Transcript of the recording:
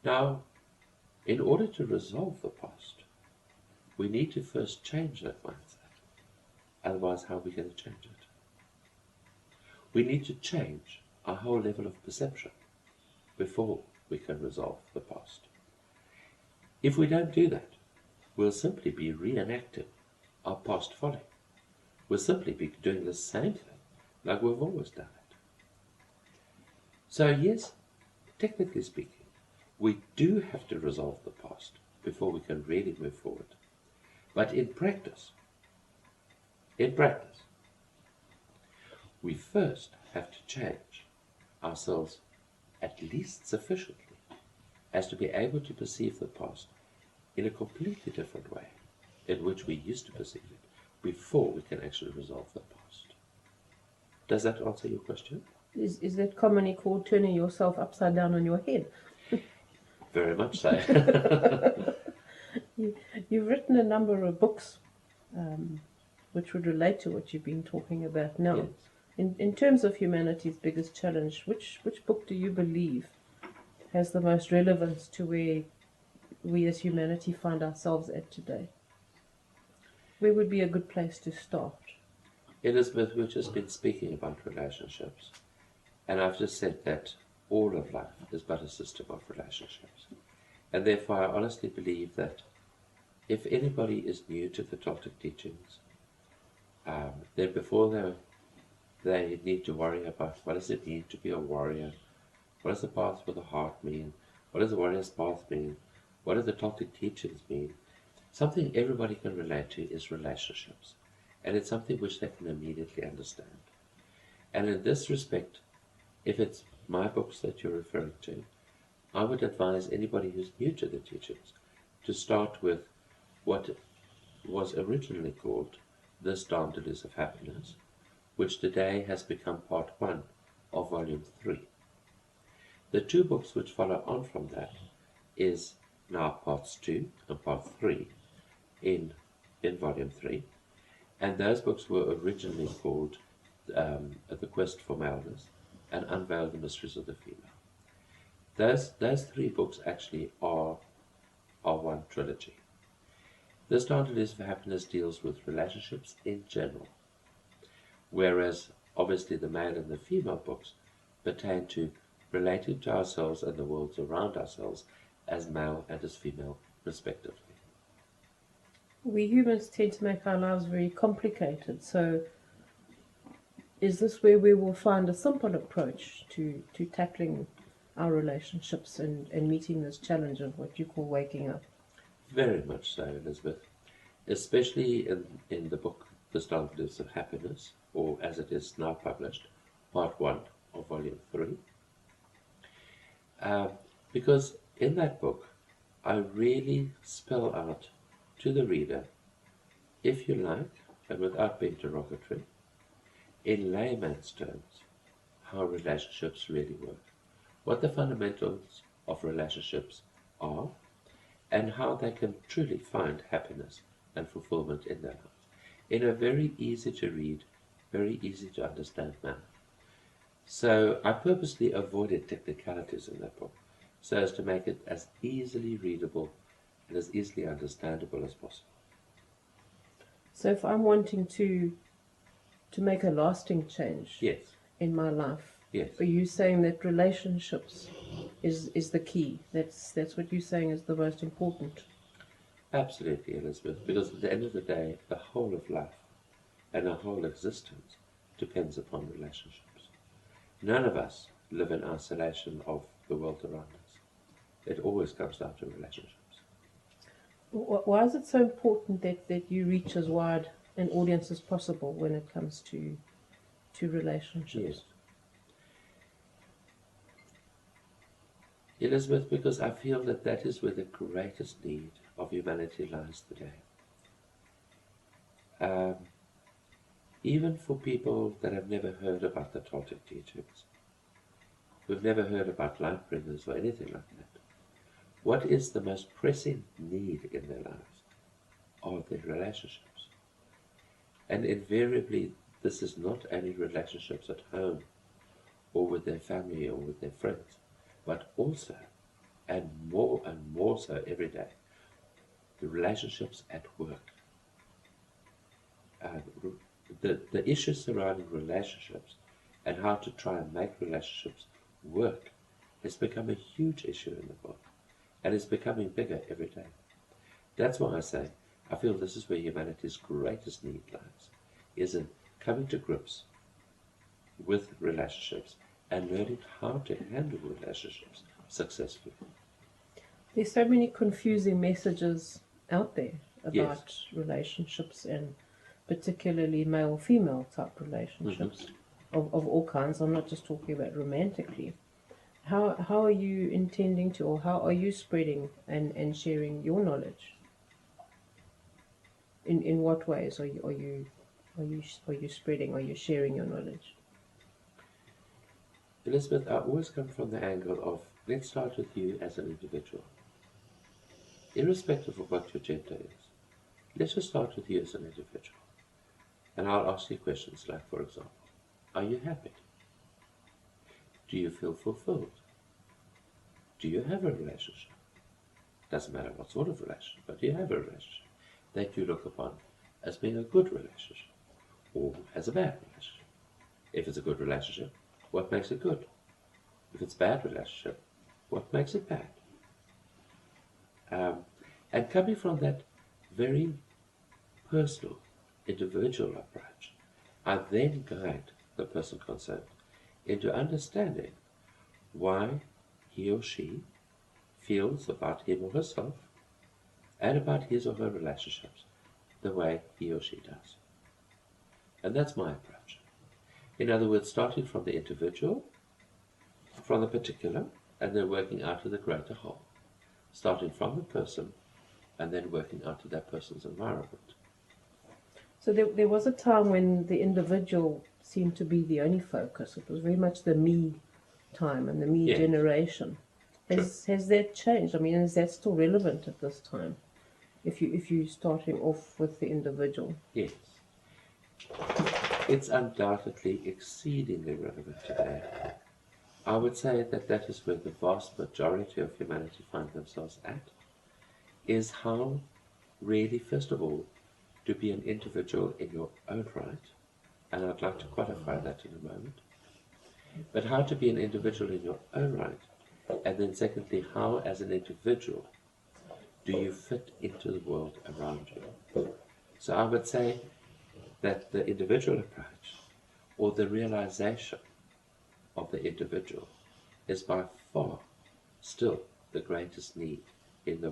Now, in order to resolve the past, we need to first change that mindset. Otherwise, how are we going to change it? We need to change our whole level of perception before we can resolve the past. If we don't do that, we'll simply be reenacting our past folly. We'll simply be doing the same thing like we've always done it. So yes, technically speaking, we do have to resolve the past before we can really move forward. But in practice, we first have to change ourselves at least sufficiently as to be able to perceive the past in a completely different way in which we used to perceive it before we can actually resolve the past. Does that answer your question? Is that commonly called turning yourself upside down on your head? Very much so. You've written a number of books which would relate to what you've been talking about now. Yes. In terms of humanity's biggest challenge, which book do you believe has the most relevance to where we as humanity find ourselves at today? Where would be a good place to start? Elizabeth, we've just been speaking about relationships, and I've just said that all of life is but a system of relationships. And therefore I honestly believe that if anybody is new to the Toltec teachings, then before they need to worry about what does it mean to be a warrior, what does the path for the heart mean, what does the warrior's path mean, what do the Toltec teachings mean, something everybody can relate to is relationships. And it's something which they can immediately understand. And in this respect, if it's my books that you're referring to, I would advise anybody who's new to the teachings to start with what was originally called The Standards of Happiness, which today has become part 1 of volume 3. The two books which follow on from that is now parts 2 and part 3 in volume 3. And those books were originally called The Quest for Maleness and Unveil the Mysteries of the Female. Those 3 books actually are one trilogy. The Standards of Happiness deals with relationships in general, whereas obviously the male and the female books pertain to relating to ourselves and the worlds around ourselves as male and as female, respectively. We humans tend to make our lives very complicated, so is this where we will find a simple approach to tackling our relationships and meeting this challenge of what you call waking up? Very much so, Elizabeth. Especially in the book The Standards of Happiness, or as it is now published, part 1 of volume 3. Because in that book, I really spell out to the reader, if you like, and without being derogatory, in layman's terms, how relationships really work, what the fundamentals of relationships are, and how they can truly find happiness and fulfillment in their lives, in a very easy to read, very easy to understand manner. So I purposely avoided technicalities in that book, so as to make it as easily readable and as easily understandable as possible. So if I'm wanting to make a lasting change Yes. in my life, Yes. are you saying that relationships is the key? That's what you're saying is the most important? Absolutely, Elizabeth, because at the end of the day, the whole of life and our whole existence depends upon relationships. None of us live in isolation of the world around us. It always comes down to relationships. Why is it so important that you reach as wide an audience as possible when it comes to relationships? Yes. Elizabeth, because I feel that is where the greatest need of humanity lies today. Even for people that have never heard about the Toltec teachings, who've never heard about light bringers or anything like that, what is the most pressing need in their lives are their relationships. And invariably, this is not only relationships at home or with their family or with their friends, but also and more so every day, the relationships at work. The issues surrounding relationships and how to try and make relationships work has become a huge issue in the world, and it's becoming bigger every day. That's why I say I feel this is where humanity's greatest need lies, is in coming to grips with relationships and learning how to handle relationships successfully. There's so many confusing messages out there about Yes. relationships, and particularly male-female type relationships of all kinds. I'm not just talking about romantically. How are you intending to, or how are you spreading and sharing your knowledge? In what ways are you spreading? Are you sharing your knowledge? Elizabeth, I always come from the angle of, let's start with you as an individual. Irrespective of what your gender is, let's just start with you as an individual. And I'll ask you questions like, for example, are you happy? Do you feel fulfilled? Do you have a relationship? Doesn't matter what sort of relationship, but do you have a relationship that you look upon as being a good relationship or as a bad relationship? If it's a good relationship, what makes it good? If it's a bad relationship, what makes it bad? And coming from that very personal, individual approach, I then guide the person concerned into understanding why he or she feels about him or herself and about his or her relationships the way he or she does. And that's my approach. In other words, starting from the individual, from the particular, and then working out to the greater whole. Starting from the person, and then working out to that person's environment. So there was a time when the individual seemed to be the only focus. It was very much the me time and the me Yes. generation. Has that changed? I mean, is that still relevant at this time? If you're starting off with the individual? Yes. It's undoubtedly exceedingly relevant today. I would say that is where the vast majority of humanity find themselves at, is how really, first of all, to be an individual in your own right, and I'd like to qualify that in a moment, but how to be an individual in your own right, and then secondly, how as an individual do you fit into the world around you. So I would say that the individual approach, or the realization of the individual, is by far still the greatest need in the